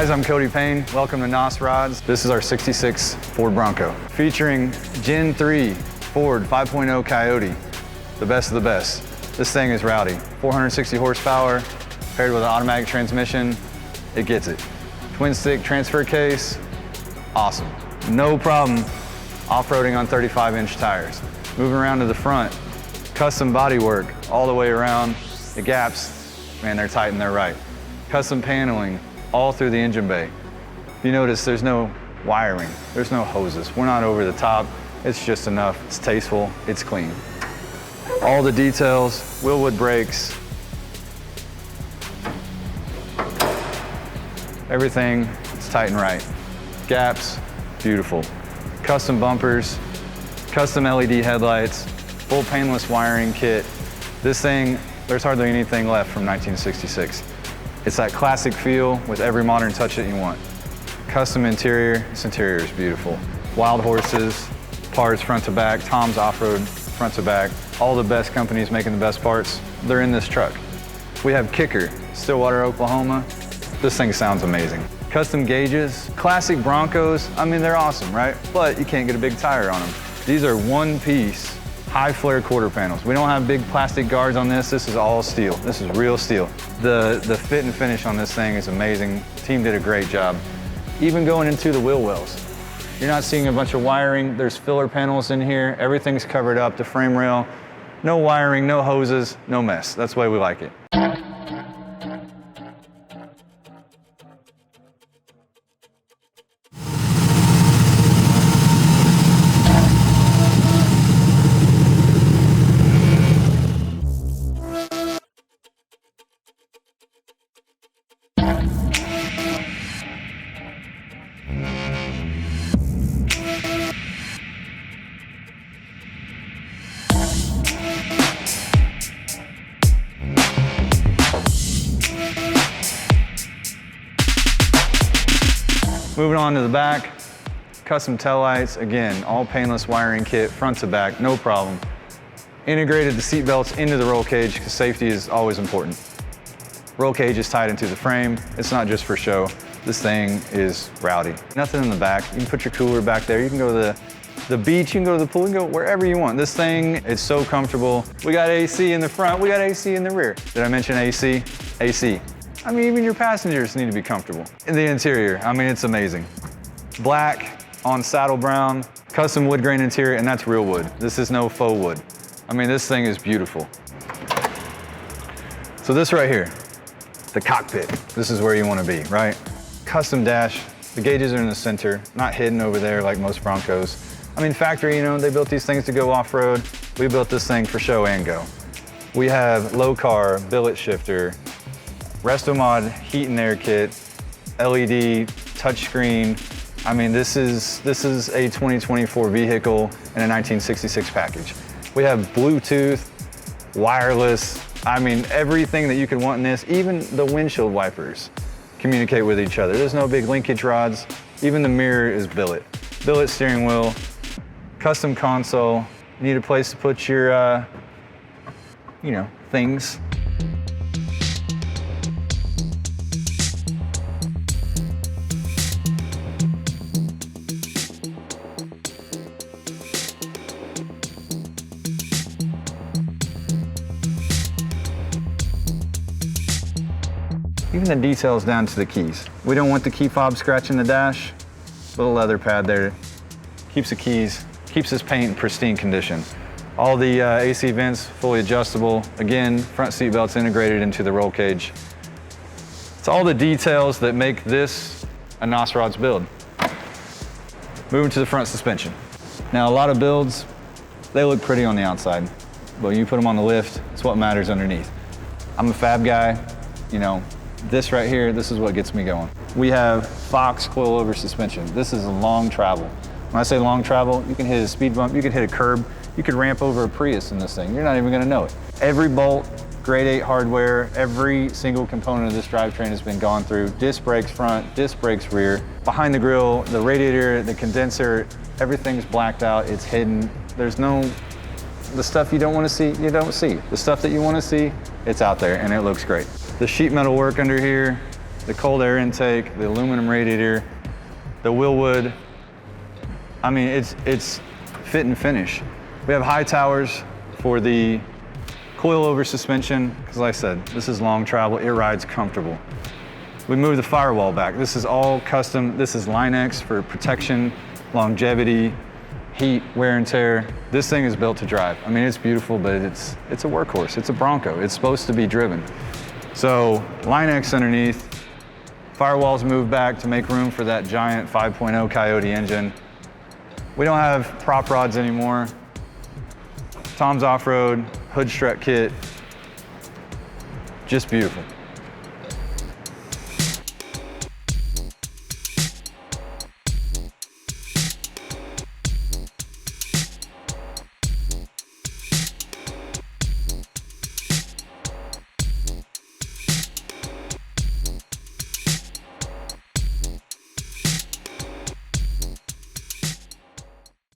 guys, I'm Cody Payne. Welcome to Nossrods. This is our 66 Ford Bronco, featuring Gen 3 Ford 5.0 Coyote, the best of the best. This thing is rowdy. 460 horsepower, paired with an automatic transmission, it gets it. Twin stick transfer case, awesome. No problem off-roading on 35-inch tires. Moving around to the front, custom body work all the way around. The gaps, man, they're tight and they're right. Custom paneling all through the engine bay. If you notice, there's no wiring, there's no hoses. We're not over the top. It's just enough. It's tasteful, it's clean. All the details, Willwood brakes, everything, it's tight and right. Gaps, beautiful. Custom bumpers, custom LED headlights, full painless wiring kit. This thing, there's hardly anything left from 1966. It's that classic feel with every modern touch that you want. Custom interior, this interior is beautiful. Wild horses, parts front to back, Tom's Off-Road front to back. All the best companies making the best parts, they're in this truck. We have Kicker, Stillwater, Oklahoma. This thing sounds amazing. Custom gauges, classic Broncos, I mean, they're awesome, right? But you can't get a big tire on them. These are one-piece, high flare quarter panels. We don't have big plastic guards on this. This is all steel. This is real steel. The fit and finish on this thing is amazing. The team did a great job. Even going into the wheel wells. You're not seeing a bunch of wiring. There's filler panels in here. Everything's covered up, the frame rail. No wiring, no hoses, no mess. That's the way we like it. Moving on to the back, custom tail lights, again, all painless wiring kit, front to back, no problem. Integrated the seat belts into the roll cage because safety is always important. Roll cage is tied into the frame. It's not just for show. This thing is rowdy. Nothing in the back. You can put your cooler back there. You can go to the beach, you can go to the pool, you can go wherever you want. This thing is so comfortable. We got AC in the front, we got AC in the rear. Did I mention AC? AC. I mean, even your passengers need to be comfortable. In the interior, I mean, it's amazing. Black on saddle brown, custom wood grain interior, and that's real wood. This is no faux wood. I mean, this thing is beautiful. So this right here, the cockpit. This is where you want to be, right? Custom dash, the gauges are in the center, not hidden over there like most Broncos. I mean, factory, you know, they built these things to go off-road. We built this thing for show and go. We have low car, billet shifter, Restomod heat and air kit, LED, touchscreen. I mean, this is a 2024 vehicle in a 1966 package. We have Bluetooth, wireless, I mean, everything that you could want in this, even the windshield wipers communicate with each other. There's no big linkage rods. Even the mirror is billet. Billet steering wheel, custom console. You need a place to put your, you know, things. Even the details down to the keys. We don't want the key fob scratching the dash. Little leather pad there. Keeps the keys, keeps this paint in pristine condition. All the AC vents fully adjustable. Again, front seat belts integrated into the roll cage. It's all the details that make this a Nossrods build. Moving to the front suspension. Now, a lot of builds, they look pretty on the outside, but you put them on the lift, it's what matters underneath. I'm a fab guy, you know, this right here, this is what gets me going. We have Fox coilover suspension. This is a long travel. When I say long travel, you can hit a speed bump, you can hit a curb, you could ramp over a Prius in this thing. You're not even gonna know it. Every bolt, grade 8 hardware, every single component of this drivetrain has been gone through. Disc brakes front, disc brakes rear. Behind the grille, the radiator, the condenser, everything's blacked out, it's hidden. There's no, the stuff you don't wanna see, you don't see. The stuff that you wanna see, it's out there and it looks great. The sheet metal work under here, the cold air intake, the aluminum radiator, the wheel wood. I mean, it's fit and finish. We have high towers for the coil-over suspension, because like I said, this is long travel, it rides comfortable. We moved the firewall back. This is all custom. This is Line-X for protection, longevity, heat, wear and tear. This thing is built to drive. I mean, it's beautiful, but it's a workhorse. It's a Bronco. It's supposed to be driven. So Line-X underneath, firewalls moved back to make room for that giant 5.0 Coyote engine. We don't have prop rods anymore. Tom's Off-Road, hood strut kit, just beautiful.